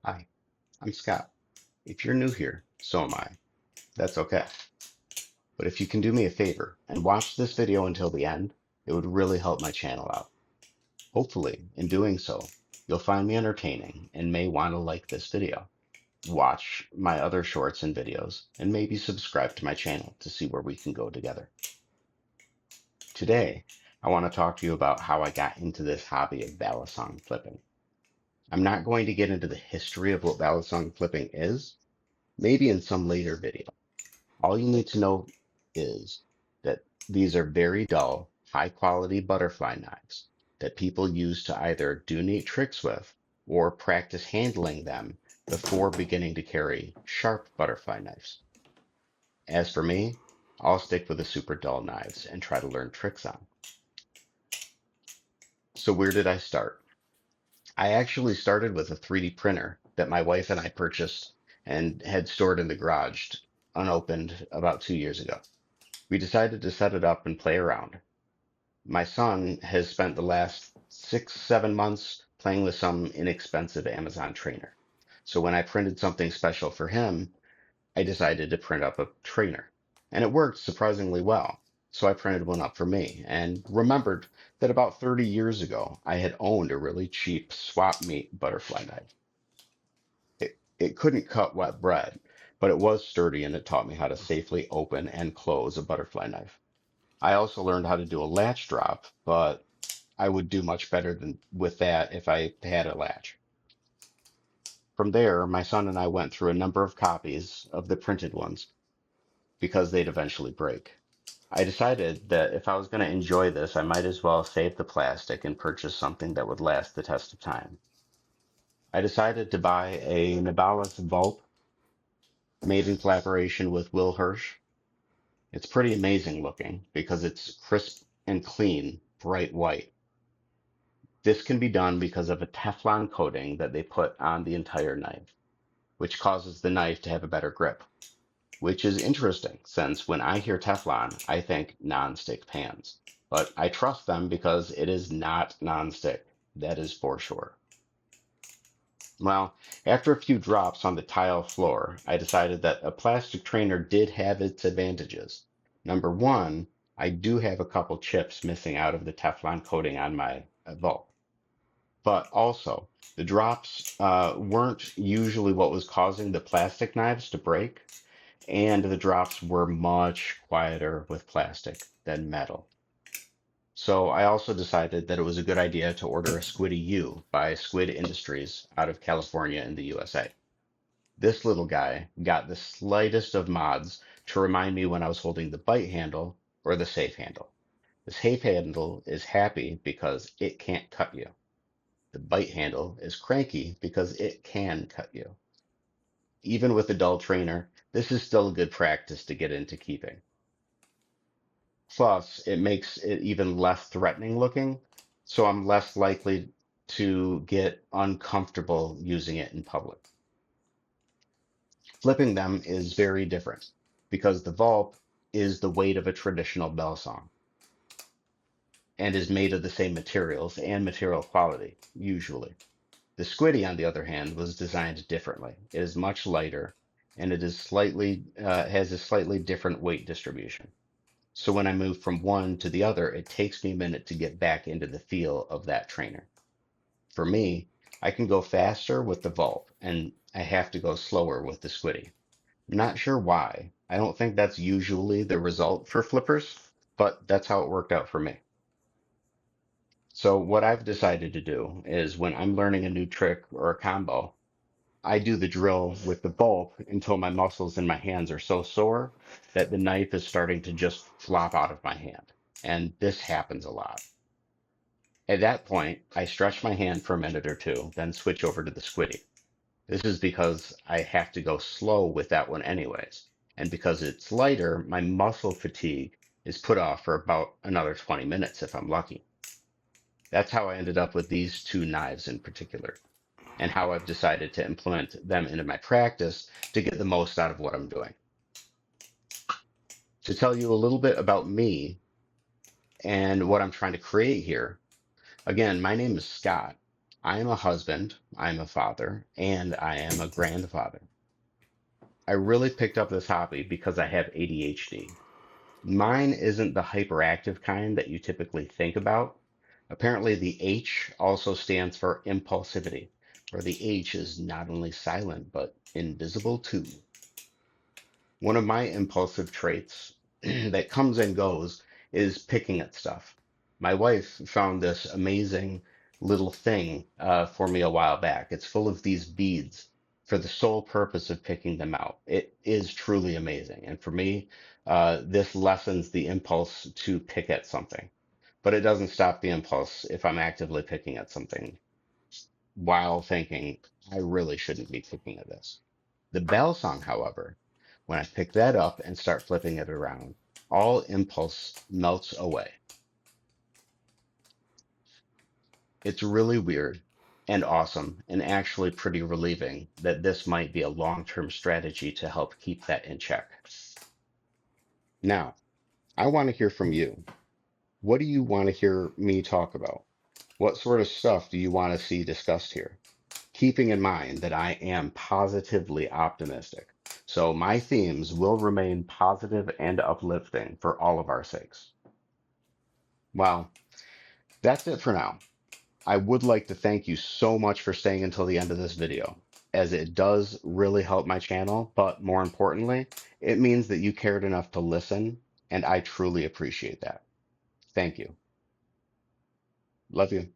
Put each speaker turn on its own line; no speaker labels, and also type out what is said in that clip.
Hi, I'm Scott. If you're new here, so am I. That's okay. But if you can do me a favor and watch this video until the end, it would really help my channel out. Hopefully, in doing so, you'll find me entertaining and may want to like this video, watch my other shorts and videos, and maybe subscribe to my channel to see where we can go together. Today, I want to talk to you about how I got into this hobby of balisong flipping. I'm not going to get into the history of what balisong flipping is, maybe in some later video. All you need to know is that these are very dull, high quality butterfly knives that people use to either do neat tricks with or practice handling them before beginning to carry sharp butterfly knives. As for me, I'll stick with the super dull knives and try to learn tricks on. So where did I start? I actually started with a 3D printer that my wife and I purchased and had stored in the garage unopened about 2 years ago. We decided to set it up and play around. My son has spent the last 6, 7 months playing with some inexpensive Amazon trainer. So when I printed something special for him, I decided to print up a trainer. And it worked surprisingly well. So I printed one up for me and remembered that about 30 years ago, I had owned a really cheap swap meet butterfly knife. It couldn't cut wet bread, but it was sturdy and it taught me how to safely open and close a butterfly knife. I also learned how to do a latch drop, but I would do much better than with that if I had a latch. From there, my son and I went through a number of copies of the printed ones because they'd eventually break. I decided that if I was going to enjoy this, I might as well save the plastic and purchase something that would last the test of time. I decided to buy a Nibalis Vulp made in collaboration with Will Hirsch. It's pretty amazing looking because it's crisp and clean, bright white. This can be done because of a Teflon coating that they put on the entire knife, which causes the knife to have a better grip, which is interesting since when I hear Teflon, I think non-stick pans. But I trust them because it is not non-stick. That is for sure. Well, after a few drops on the tile floor, I decided that a plastic trainer did have its advantages. Number one, I do have a couple chips missing out of the Teflon coating on my vault. But also, the drops weren't usually what was causing the plastic knives to break, and the drops were much quieter with plastic than metal. So I also decided that it was a good idea to order a Squiddy U by Squid Industries out of California in the USA. This little guy got the slightest of mods to remind me when I was holding the bite handle or the safe handle. The safe handle is happy because it can't cut you. The bite handle is cranky because it can cut you. Even with a dull trainer, this is still a good practice to get into keeping. Plus, it makes it even less threatening looking, so I'm less likely to get uncomfortable using it in public. Flipping them is very different because the Vulp is the weight of a traditional bell song and is made of the same materials and material quality, usually. The Squiddy, on the other hand, was designed differently. It is much lighter and it is slightly has a slightly different weight distribution. So when I move from one to the other, it takes me a minute to get back into the feel of that trainer. For me, I can go faster with the Vault and I have to go slower with the Squiddy. I'm not sure why. I don't think that's usually the result for flippers, but that's how it worked out for me. So what I've decided to do is when I'm learning a new trick or a combo, I do the drill with the bulk until my muscles in my hands are so sore that the knife is starting to just flop out of my hand. And this happens a lot. At that point, I stretch my hand for a minute or two, then switch over to the squiddy. This is because I have to go slow with that one anyways. And because it's lighter, my muscle fatigue is put off for about another 20 minutes if I'm lucky. That's how I ended up with these two knives in particular, and how I've decided to implement them into my practice to get the most out of what I'm doing. To tell you a little bit about me and what I'm trying to create here, again, my name is Scott. I am a husband, I'm a father, and I am a grandfather. I really picked up this hobby because I have ADHD. Mine isn't the hyperactive kind that you typically think about. Apparently, the H also stands for impulsivity, where the H is not only silent, but invisible too. One of my impulsive traits that comes and goes is picking at stuff. My wife found this amazing little thing for me a while back. It's full of these beads for the sole purpose of picking them out. It is truly amazing. And for me, this lessens the impulse to pick at something, but it doesn't stop the impulse if I'm actively picking at something while thinking, I really shouldn't be picking at this. The bell song, however, when I pick that up and start flipping it around, all impulse melts away. It's really weird and awesome and actually pretty relieving that this might be a long-term strategy to help keep that in check. Now, I want to hear from you. What do you want to hear me talk about? What sort of stuff do you want to see discussed here? Keeping in mind that I am positively optimistic. So my themes will remain positive and uplifting for all of our sakes. Well, that's it for now. I would like to thank you so much for staying until the end of this video, as it does really help my channel, but more importantly, it means that you cared enough to listen, and I truly appreciate that. Thank you. Love you.